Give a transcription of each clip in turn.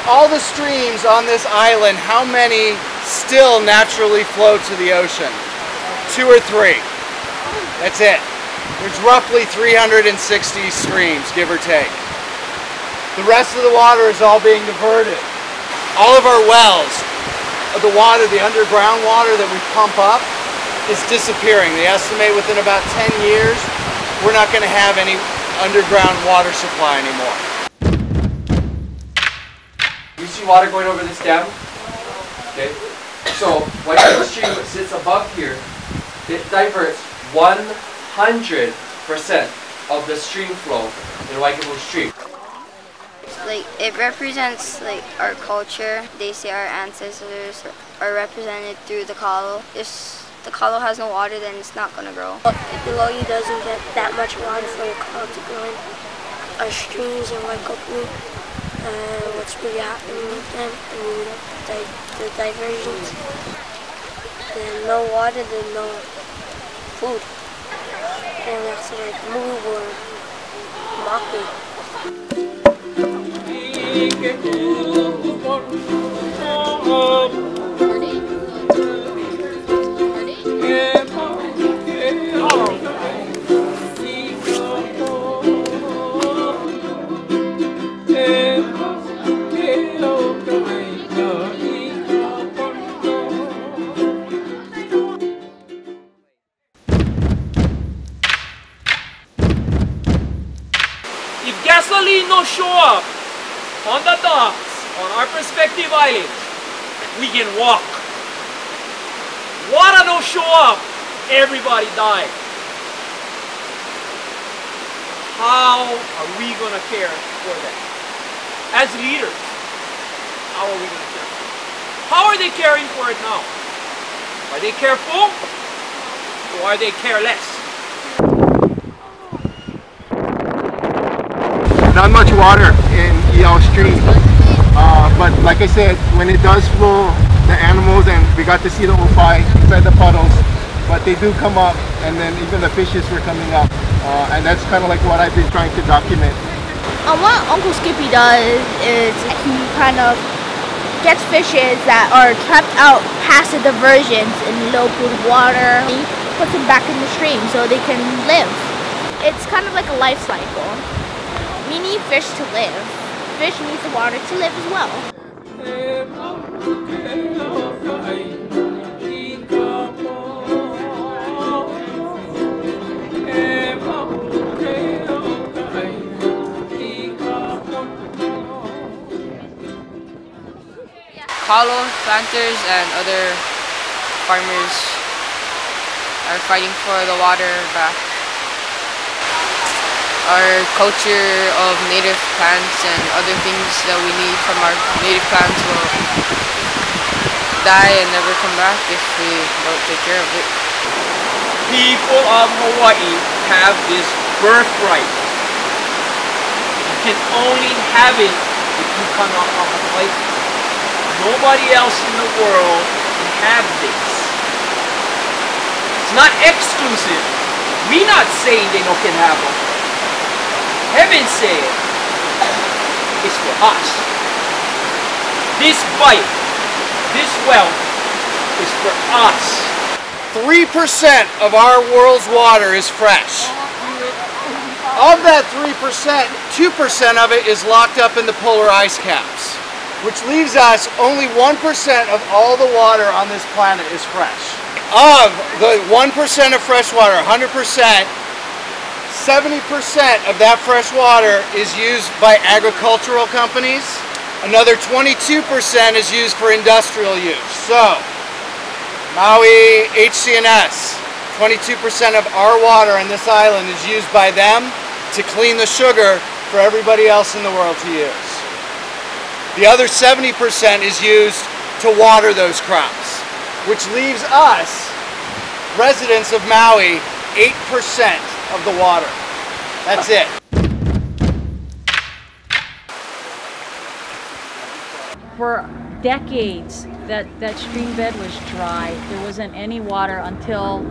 all the streams on this island, how many still naturally flow to the ocean? 2 or 3. That's it. There's roughly 360 streams, give or take. The rest of the water is all being diverted. All of our wells, the water, the underground water that we pump up, is disappearing. They estimate within about 10 years, we're not going to have any underground water supply anymore. You see water going over this dam? Okay. So when the stream sits above here, it diverts 100% of the stream flow in Waikiki Stream. Like, it represents like our culture. They say our ancestors are represented through the kalo. If the kalo has no water, then it's not gonna grow. If the Maui doesn't get that much water for the kalo to grow in, our streams in Waikiki, what's really happening with them, the diversions. There's no water, there's no food. And we have to like move or migrate. If gasoline no show up on the docks, on our prospective islands, we can walk. Water no show up, everybody die. How are we gonna care for that? As leaders, how are we gonna care for it? How are they caring for it now? Are they careful or are they careless? Not much water in EL Stream, but like I said, when it does flow, the animals, and we got to see the opai inside the puddles, but they do come up, and then even the fishes were coming up, and that's kind of like what I've been trying to document. What Uncle Skippy does is he kind of gets fishes that are trapped out past the diversions in low polluted water. He puts them back in the stream so they can live. It's kind of like a life cycle. We need fish to live. Fish needs the water to live as well. Kalo planters and other farmers are fighting for the water back. Our culture of native plants and other things that we need from our native plants will die and never come back if we don't take care of it. People of Hawaii have this birthright. You can only have it if you come out of Hawaii. Nobody else in the world can have this. It's not exclusive. We're not saying they don't can have them. Heaven said it's for us. This bite, this wealth is for us. 3% of our world's water is fresh. Of that 3%, 2% of it is locked up in the polar ice caps, which leaves us only 1% of all the water on this planet is fresh. Of the 1% of fresh water, 100%, 70% of that fresh water is used by agricultural companies. Another 22% is used for industrial use. So, Maui HCNS, 22% of our water on this island is used by them to clean the sugar for everybody else in the world to use. The other 70% is used to water those crops, which leaves us, residents of Maui, 8% of the water. That's it. For decades, that stream bed was dry. There wasn't any water until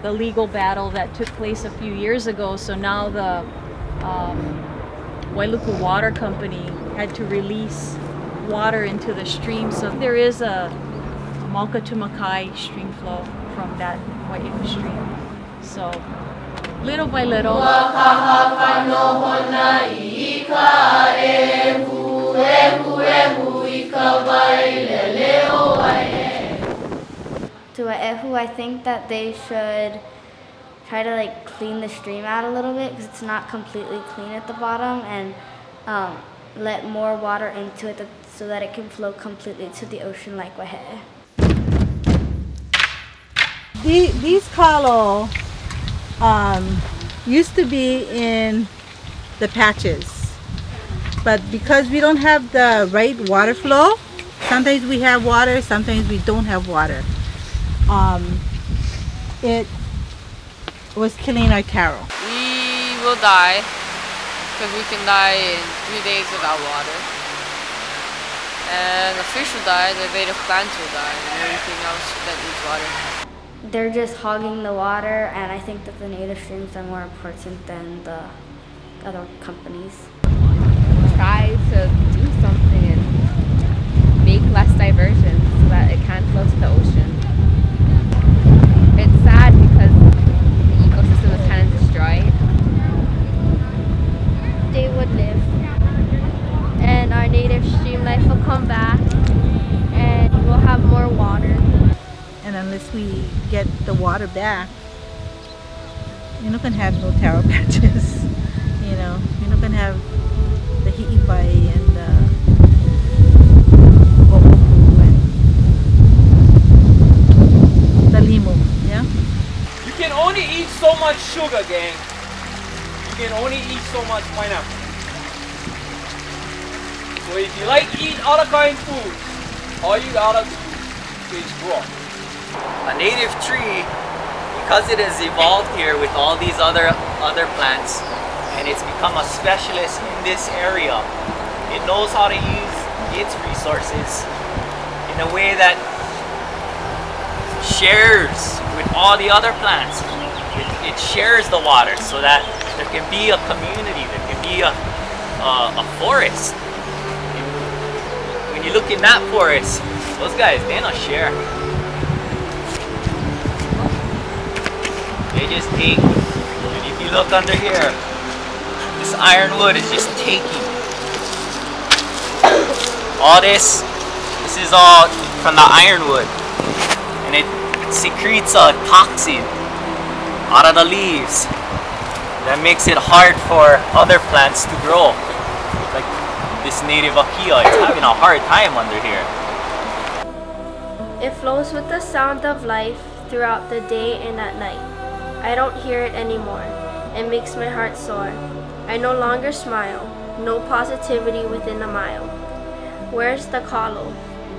the legal battle that took place a few years ago. So now the Wailuku Water Company had to release water into the stream. So there is a Mauka to Makai stream flow from that Wai'u stream. So little by little. To Wai'u, I think that they should try to like clean the stream out a little bit because it's not completely clean at the bottom, and let more water into it so that it can flow completely to the ocean like Wai'u. These kalo used to be in the patches, but because we don't have the right water flow, sometimes we have water, sometimes we don't have water. It was killing our taro. We will die because we can die in 3 days without water. And the fish will die, the native plants will die, and everything else that needs water. They're just hogging the water, and I think that the native streams are more important than the other companies. Try to do something and make less diversions so that it can flow to the ocean. It's sad because the ecosystem is kind of destroyed. They would live, and our native stream life will come back, and we'll have more water. And unless we get the water back, you're not going to have no taro patches. You know, you're not going to have the hi'ipai and the o'oku and the limu, yeah? You can only eat so much sugar, gang. You can only eat so much pineapple. So if you like eat other kind of foods, all you gotta do is grow. A native tree, because it has evolved here with all these other plants, and it's become a specialist in this area, it knows how to use its resources in a way that shares with all the other plants. It shares the water so that there can be a community, there can be a forest. When you look in that forest, those guys, they don't share. They just take, and if you look under here, this ironwood is just taking. All this is all from the ironwood, and it secretes a toxin out of the leaves that makes it hard for other plants to grow. Like this native akia, it's having a hard time under here. It flows with the sound of life throughout the day and at night. I don't hear it anymore. It makes my heart sore. I no longer smile. No positivity within a mile. Where's the kalo?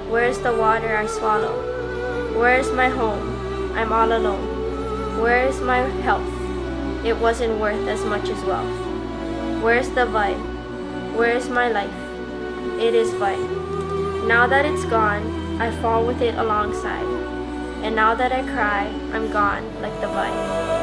Where's the water I swallow? Where's my home? I'm all alone. Where's my health? It wasn't worth as much as wealth. Where's the vibe? Where's my life? It is vibe. Now that it's gone, I fall with it alongside. And now that I cry, I'm gone like the vibe.